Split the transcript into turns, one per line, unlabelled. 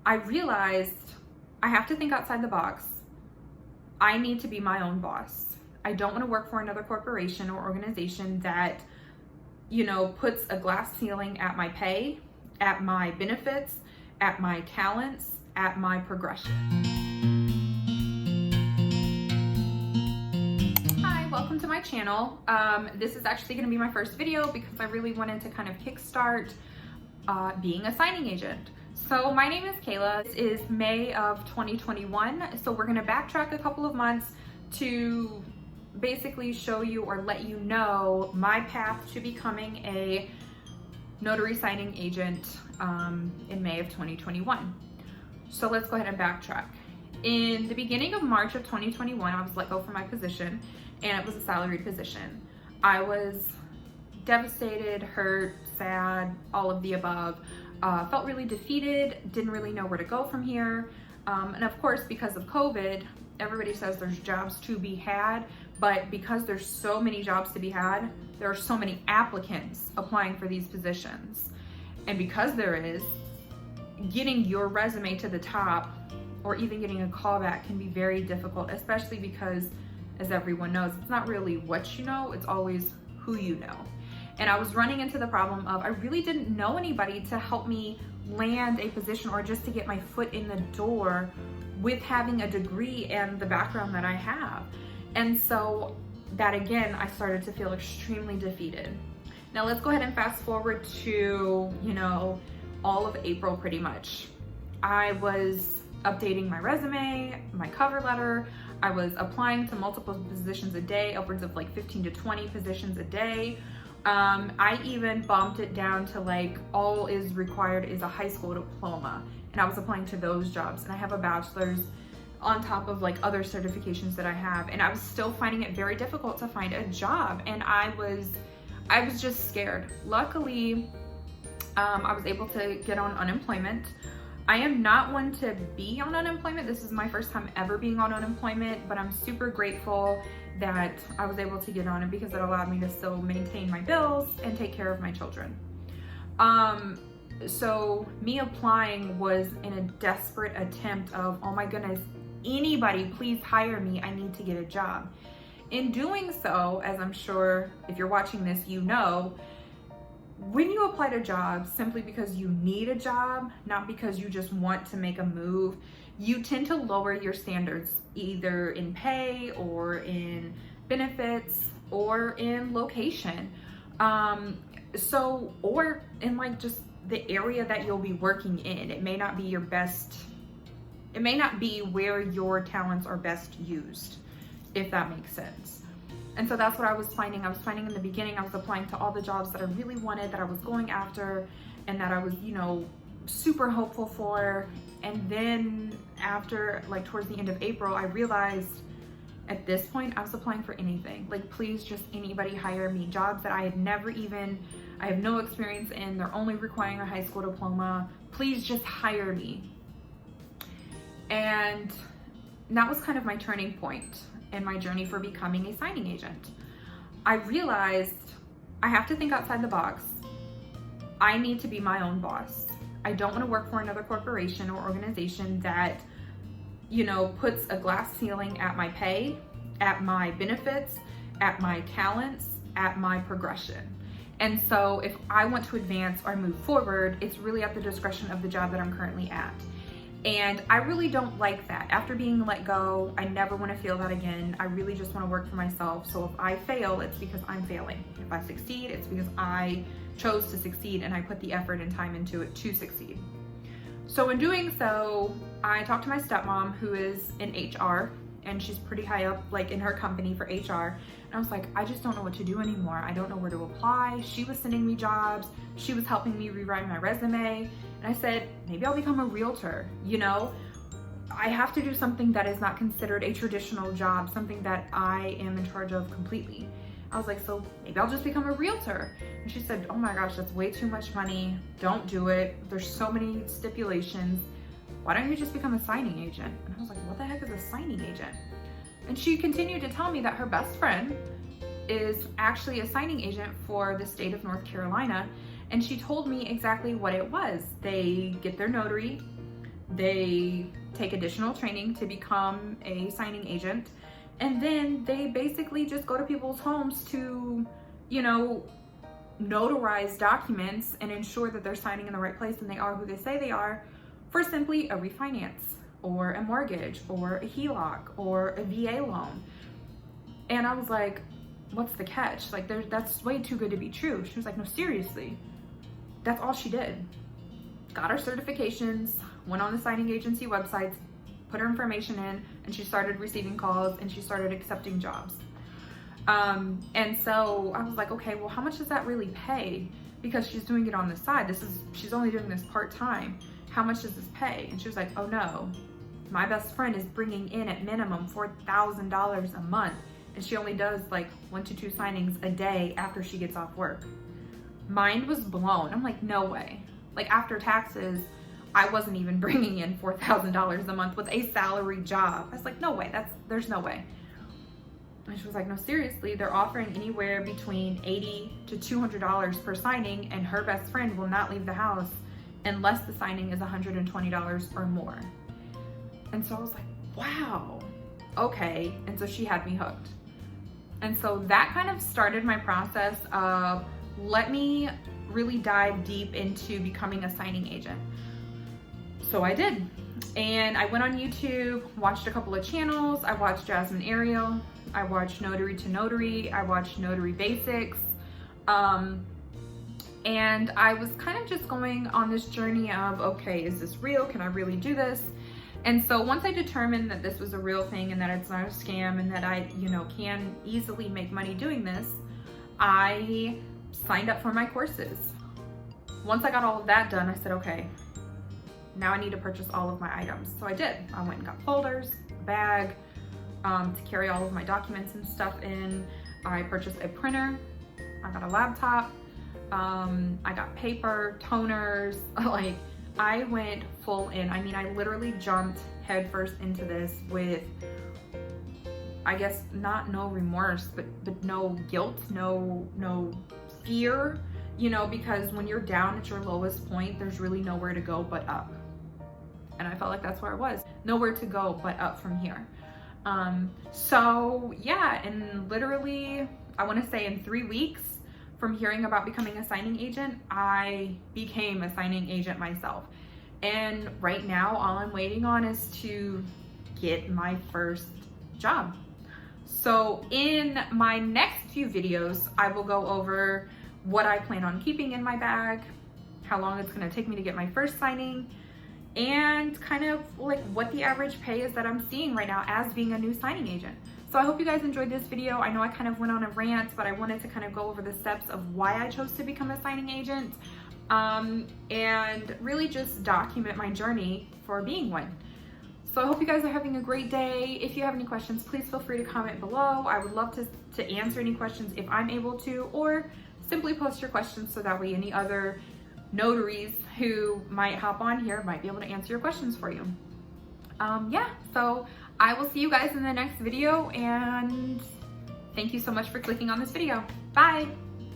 I realized I have to think outside the box. I need to be my own boss. I don't want to work for another corporation or organization that, puts a glass ceiling at my pay, at my benefits, at my talents, at my progression. Hi, welcome to my channel. This is actually going to be my first video because I really wanted to kind of kickstart being a signing agent. So my name is Kayla. This is May of 2021. So we're going to backtrack a couple of months to basically show you or let you know my path to becoming a notary signing agent in May of 2021. So let's go ahead and backtrack. In the beginning of March of 2021, I was let go from my position, and it was a salaried position. I was devastated, hurt, sad, all of the above. Felt really defeated, didn't really know where to go from here. And of course, because of COVID, everybody says there's jobs to be had, but because there's so many jobs to be had, there are so many applicants applying for these positions. And because there is, getting your resume to the top or even getting a callback can be very difficult, especially because, as everyone knows, it's not really what you know, it's always who you know. And I was running into the problem of I really didn't know anybody to help me land a position or just to get my foot in the door with having a degree and the background that I have. And so that again, I started to feel extremely defeated. Now let's go ahead and fast forward to, all of April pretty much. I was updating my resume, my cover letter. I was applying to multiple positions a day, upwards of like 15 to 20 positions a day. I even bumped it down to like all is required is a high school diploma, and I was applying to those jobs, and I have a bachelor's on top of like other certifications that I have, and I was still finding it very difficult to find a job, and I was just scared. Luckily, I was able to get on unemployment. I am not one to be on unemployment. This is my first time ever being on unemployment, but I'm super grateful that I was able to get on it because it allowed me to still maintain my bills and take care of my children. So me applying was in a desperate attempt of, oh my goodness, anybody please hire me, I need to get a job. In doing so, as I'm sure if you're watching this, when you apply to jobs simply because you need a job, not because you just want to make a move, you tend to lower your standards either in pay or in benefits or in location. Or in like just the area that you'll be working in. It may not be your best, it may not be where your talents are best used, if that makes sense. And so that's what I was finding. I was finding in the beginning, I was applying to all the jobs that I really wanted, that I was going after, and that I was, super hopeful for. And then after, like towards the end of April, I realized at this point, I was applying for anything. Like, please just anybody hire me. Jobs that I have no experience in. They're only requiring a high school diploma. Please just hire me. And that was kind of my turning point in my journey for becoming a signing agent. I realized I have to think outside the box. I need to be my own boss. I don't want to work for another corporation or organization that, puts a glass ceiling at my pay, at my benefits, at my talents, at my progression. And so if I want to advance or move forward, it's really at the discretion of the job that I'm currently at. And I really don't like that. After being let go, I never want to feel that again. I really just want to work for myself. So if I fail, it's because I'm failing. If I succeed, it's because I chose to succeed and I put the effort and time into it to succeed. So in doing so, I talked to my stepmom, who is in HR, and she's pretty high up like in her company for HR. And I was like, I just don't know what to do anymore. I don't know where to apply. She was sending me jobs. She was helping me rewrite my resume. And I said, maybe I'll become a realtor. I have to do something that is not considered a traditional job, something that I am in charge of completely. I was like, so maybe I'll just become a realtor. And she said, oh my gosh, that's way too much money. Don't do it. There's so many stipulations. Why don't you just become a signing agent? And I was like, what the heck is a signing agent? And she continued to tell me that her best friend is actually a signing agent for the state of North Carolina. And she told me exactly what it was. They get their notary, They take additional training to become a signing agent. And then they basically just go to people's homes to, you know, notarize documents and ensure that they're signing in the right place and they are who they say they are for simply a refinance or a mortgage or a HELOC or a VA loan. And I was like, what's the catch? Like, that's way too good to be true. She was like, no, seriously. That's all she did. Got her certifications, went on the signing agency websites, put her information in, and she started receiving calls and she started accepting jobs. And so I was like, okay, well, how much does that really pay? Because she's doing it on the side. She's only doing this part-time. How much does this pay? And she was like, oh no, my best friend is bringing in at minimum $4,000 a month. And she only does like 1 to 2 signings a day after she gets off work. Mind was blown. I'm like, no way. Like, after taxes, I wasn't even bringing in $4,000 a month with a salary job. I was like, no way, there's no way. And she was like, no, seriously, they're offering anywhere between $80 to $200 per signing, and her best friend will not leave the house unless the signing is $120 or more. And so I was like, wow, okay. And so she had me hooked. And so that kind of started my process of, let me really dive deep into becoming a signing agent. So I did. And I went on YouTube, watched a couple of channels. I watched Jasmine Ariel. I watched Notary to Notary. I watched Notary Basics. And I was kind of just going on this journey of, okay, is this real? Can I really do this? And so once I determined that this was a real thing and that it's not a scam and that I, you know, can easily make money doing this, I signed up for my courses. Once I got all of that done, I said, okay, now I need to purchase all of my items. So I did. I went and got folders, a bag, to carry all of my documents and stuff in. I purchased a printer. I got a laptop. I got paper, toners. Like, I went full in. I mean, I literally jumped headfirst into this with, I guess, no remorse, but no guilt, no fear, you know, because when you're down at your lowest point, there's really nowhere to go but up. And I felt like that's where I was. Nowhere to go but up from here. So yeah, and literally, I want to say in 3 weeks from hearing about becoming a signing agent, I became a signing agent myself. And right now, all I'm waiting on is to get my first job. So in my next few videos, I will go over what I plan on keeping in my bag, how long it's gonna take me to get my first signing, and kind of like what the average pay is that I'm seeing right now as being a new signing agent. So I hope you guys enjoyed this video. I know I kind of went on a rant, but I wanted to kind of go over the steps of why I chose to become a signing agent, and really just document my journey for being one. So I hope you guys are having a great day. If you have any questions, please feel free to comment below. I would love to answer any questions if I'm able to, or simply post your questions so that way any other notaries who might hop on here might be able to answer your questions for you. Yeah, so I will see you guys in the next video, and thank you so much for clicking on this video. Bye.